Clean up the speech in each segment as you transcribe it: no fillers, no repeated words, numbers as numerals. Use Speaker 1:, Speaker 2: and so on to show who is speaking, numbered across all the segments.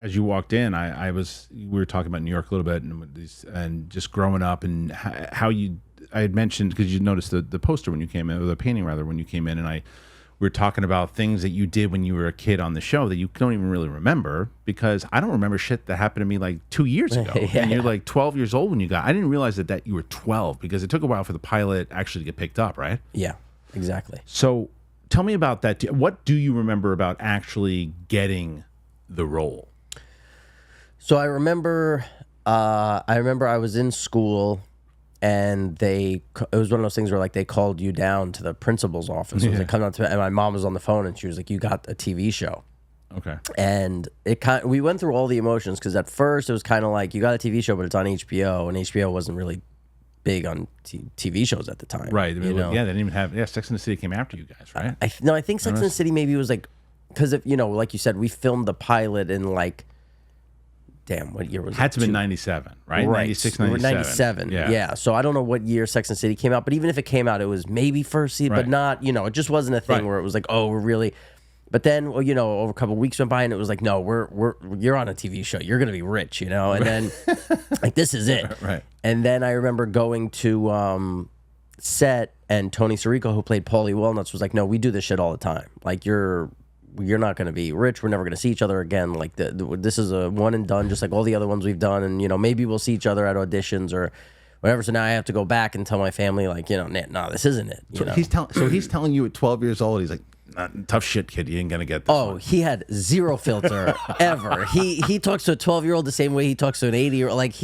Speaker 1: As you walked in, we were talking about New York a little bit, and just growing up, and how I had mentioned, because you noticed the poster when you came in, or the painting rather, when you came in, and we were talking about things that you did when you were a kid on the show that you don't even really remember, because I don't remember shit that happened to me like 2 years ago.
Speaker 2: Yeah.
Speaker 1: And you're like 12 years old when you got. I didn't realize that you were 12, because it took a while for the pilot actually to get picked up, right?
Speaker 2: Yeah, exactly.
Speaker 1: So tell me about that. What do you remember about actually getting the role?
Speaker 2: So I remember I was in school, and it was one of those things where like they called you down to the principal's office. It was like, come down to, and my mom was on the phone, and she was like, "You got a TV show."
Speaker 1: Okay.
Speaker 2: And we went through all the emotions, because at first it was kind of like, you got a TV show, but it's on HBO, and HBO wasn't really big on TV shows at the time.
Speaker 1: Right.
Speaker 2: You know?
Speaker 1: Yeah, they didn't even have. Yeah, Sex and the City came after you guys, right?
Speaker 2: I think Sex and the City maybe was like, because if like you said, we filmed the pilot in like, damn, what year was it?
Speaker 1: Had to have been 97, right?
Speaker 2: Right.
Speaker 1: 96, 97.
Speaker 2: 97.
Speaker 1: Yeah.
Speaker 2: Yeah. So I don't know what year Sex and the City came out, but even if it came out, it was maybe first season,
Speaker 1: Right.
Speaker 2: but not, it just wasn't a thing
Speaker 1: Right.
Speaker 2: where it was like, oh, we're really. But then, over a couple of weeks went by, and it was like, no, you're on a TV show. You're gonna be rich, and then like, this is it.
Speaker 1: Right.
Speaker 2: And then I remember going to set, and Tony Sirico, who played Paulie Walnuts, was like, no, we do this shit all the time. Like, you're not going to be rich. We're never going to see each other again. Like, this is a one and done, just like all the other ones we've done. And, maybe we'll see each other at auditions or whatever. So now I have to go back and tell my family, like, no, this isn't it.
Speaker 1: He's telling you at 12 years old, he's like, tough shit, kid. You ain't going to get this.
Speaker 2: Oh, he had zero filter ever. He talks to a 12-year-old the same way he talks to an 80-year-old. Like,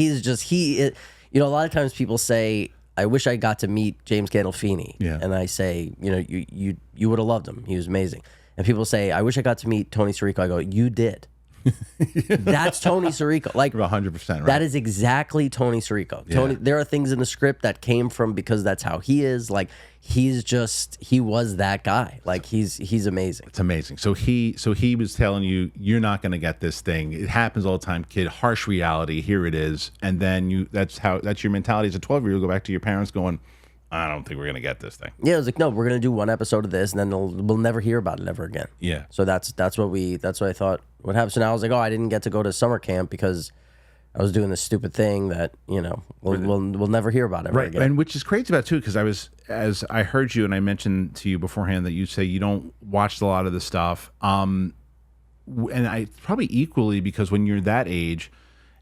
Speaker 2: a lot of times people say, I wish I got to meet James Gandolfini.
Speaker 1: Yeah.
Speaker 2: And I say, you would have loved him. He was amazing. And people say, I wish I got to meet Tony Sirico. I go, you did. That's Tony Sirico. Like,
Speaker 1: 100%, right?
Speaker 2: That is exactly Tony Sirico.
Speaker 1: Yeah.
Speaker 2: There are things in the script that came from, because that's how he is. Like, he was that guy. Like, he's amazing.
Speaker 1: It's amazing. So he was telling you, you're not going to get this thing. It happens all the time, kid. Harsh reality. Here it is. And then that's your mentality as a 12-year-old. Go back to your parents going, I don't think we're going to get this thing.
Speaker 2: Yeah, I was like, no, we're going to do one episode of this, and then we'll never hear about it ever again.
Speaker 1: Yeah.
Speaker 2: So that's what I thought would happen. So now I was like, oh, I didn't get to go to summer camp because I was doing this stupid thing that, we'll never hear about ever again.
Speaker 1: And which is crazy about it too, because as I heard you, and I mentioned to you beforehand that you say you don't watch a lot of the stuff. And I probably equally, because when you're that age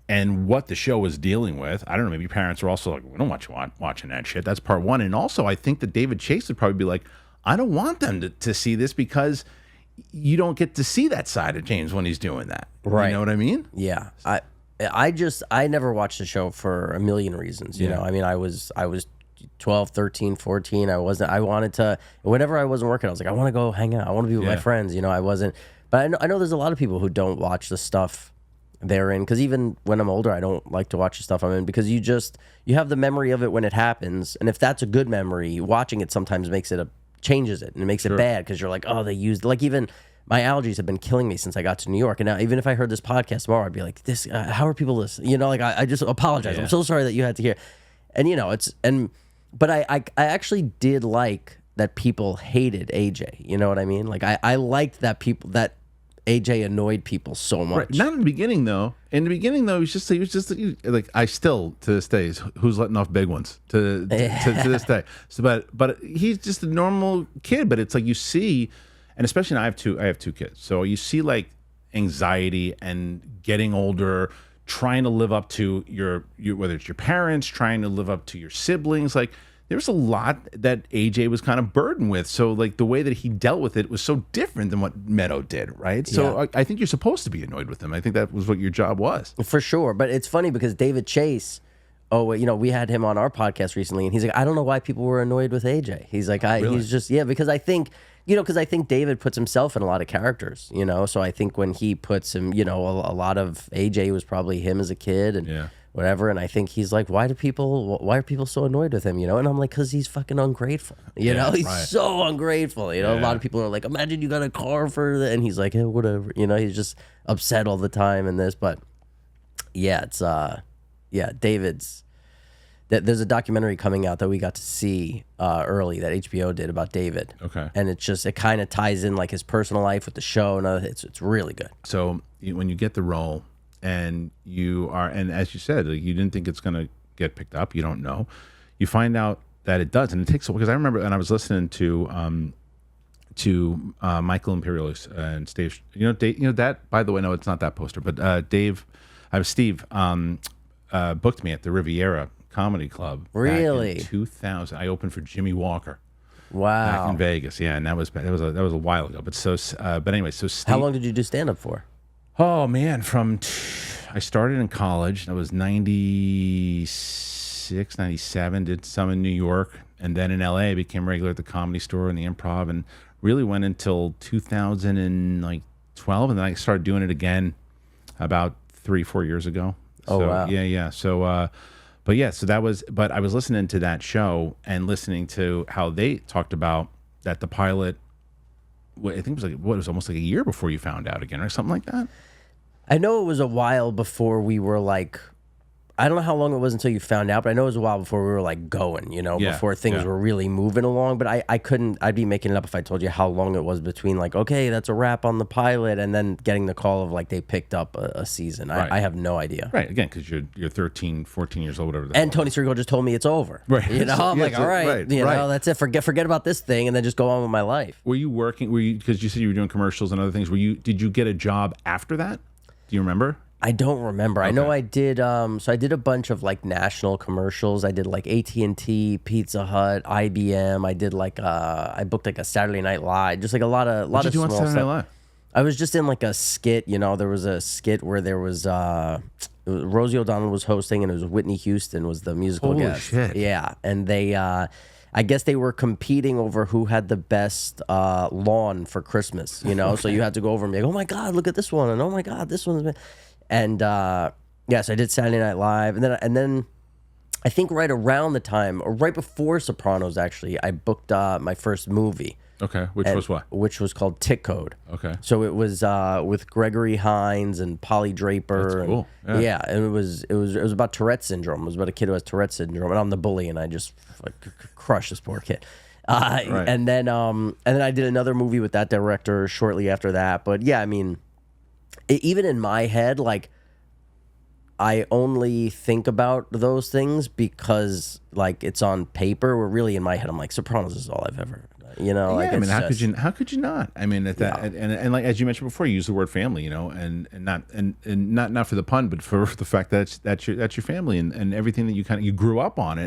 Speaker 1: and what the show was dealing with, I don't know, maybe parents are also like, we don't want you watching that shit. That's part one. And also, I think that David Chase would probably be like, I don't want them to see this, because you don't get to see that side of James when he's doing that.
Speaker 2: Right.
Speaker 1: You know what I mean?
Speaker 2: Yeah. I never watched the show for a million reasons. You know, I mean, I was 12, 13, 14. I wanted to, whenever I wasn't working, I was like, I want to go hang out. I want to be with my friends. I wasn't, but I know there's a lot of people who don't watch the stuff they're in, because even when I'm older, I don't like to watch the stuff I'm in, because you have the memory of it when it happens, and if that's a good memory, watching it sometimes changes it, and it makes it bad, because you're like, oh, they used, like, even my allergies have been killing me since I got to New York, and now even if I heard this podcast tomorrow, I'd be like, this, how are people listening? Like, I just apologize. I'm so sorry that you had to hear, and but I actually did like that people hated AJ. You know what I mean? Like, I liked that AJ annoyed people so much.
Speaker 1: Right. Not in the beginning, though. In the beginning, though, he was just like, I still, to this day, who's letting off big ones to this day. So, but he's just a normal kid. But it's like, you see, and especially now, I have two kids. So you see, like, anxiety and getting older, trying to live up to your whether it's your parents, trying to live up to your siblings, like. There's a lot that AJ was kind of burdened with. So, like, the way that he dealt with it was so different than what Meadow did, right? So I think you're supposed to be annoyed with him. I think that was what your job was.
Speaker 2: For sure. But it's funny because David Chase, we had him on our podcast recently, and he's like, I don't know why people were annoyed with AJ. He's like,
Speaker 1: Really?
Speaker 2: he's just, because I think, David puts himself in a lot of characters, so I think when he puts him, a lot of AJ was probably him as a kid, and whatever. And I think he's like, why are people so annoyed with him? And I'm like, because he's fucking ungrateful. He's so ungrateful. A lot of people are like, imagine you got a car for that. And he's like, whatever. He's just upset all the time and this. But yeah, it's David's there's a documentary coming out that we got to see early that HBO did about David.
Speaker 1: Okay.
Speaker 2: And it kind of ties in like his personal life with the show, and it's really good.
Speaker 1: So when you get the role, and as you said, like, you didn't think it's going to get picked up. You don't know. You find out that it does, and it takes, because I remember, and I was listening to Michael Imperialis and Steve. That, by the way, no, it's not that poster, but Steve booked me at the Riviera Comedy Club.
Speaker 2: Really?
Speaker 1: Back in 2000. I opened for Jimmy Walker.
Speaker 2: Wow.
Speaker 1: Back in Vegas, yeah, and that was a while ago. But anyway, so Steve,
Speaker 2: how long did you do stand up for?
Speaker 1: Oh man, I started in college. That was 96, 97. Did some in New York, and then in LA. Became regular at the Comedy Store and the Improv, and really went until 2012, and then I started doing it again about 3-4 years ago.
Speaker 2: Oh,
Speaker 1: so,
Speaker 2: wow.
Speaker 1: Yeah. So, but yeah, so that was. But I was listening to that show and listening to how they talked about that the pilot. I think it was it was almost like a year before you found out again, or something like that.
Speaker 2: I know it was a while before we were like, I don't know how long it was until you found out, but I know it was a while before we were like going, before things were really moving along. But I couldn't, I'd be making it up if I told you how long it was between like, okay, that's a wrap on the pilot, and then getting the call of like they picked up a season.
Speaker 1: Right.
Speaker 2: I have no idea.
Speaker 1: Right, again, because you're 13, 14 years old, whatever.
Speaker 2: And Tony Sirico just told me it's over.
Speaker 1: Right.
Speaker 2: I'm like, all right, that's it. Forget about this thing, and then just go on with my life.
Speaker 1: Were you working? Because you said you were doing commercials and other things. Did you get a job after that? Do you remember?
Speaker 2: I don't remember. Okay. I know I did. So I did a bunch of like national commercials. I did like AT&T, Pizza Hut, IBM. I did like I booked like a Saturday Night Live, just like a lot of
Speaker 1: What did you do on
Speaker 2: small
Speaker 1: Saturday
Speaker 2: stuff.
Speaker 1: Night Live?
Speaker 2: I was just in like a skit. There was a skit where there was Rosie O'Donnell was hosting, and it was Whitney Houston was the musical
Speaker 1: Holy
Speaker 2: guest.
Speaker 1: shit!
Speaker 2: Yeah, and they. I guess they were competing over who had the best lawn for Christmas. Okay. So you had to go over and be like, "Oh my God, look at this one!" and "Oh my God, this one's been." And yes, I did Saturday Night Live, and then I think right around the time, or right before Sopranos, actually, I booked my first movie.
Speaker 1: Okay, was what?
Speaker 2: Which was called Tick Code.
Speaker 1: Okay,
Speaker 2: so it was with Gregory Hines and Polly Draper.
Speaker 1: That's cool.
Speaker 2: Yeah, and it was about Tourette's syndrome. It was about a kid who has Tourette's syndrome, and I'm the bully, and I just like crush this poor kid.
Speaker 1: Right.
Speaker 2: And then I did another movie with that director shortly after that. But yeah, I mean. Even in my head, like, I only think about those things because, like, it's on paper. Where really in my head, I'm like, Sopranos is all I've ever,
Speaker 1: Yeah,
Speaker 2: like,
Speaker 1: I mean, how could you not? I mean, and like as you mentioned before, you use the word family, and not for the pun, but for the fact that that's your family and everything that you grew up on it.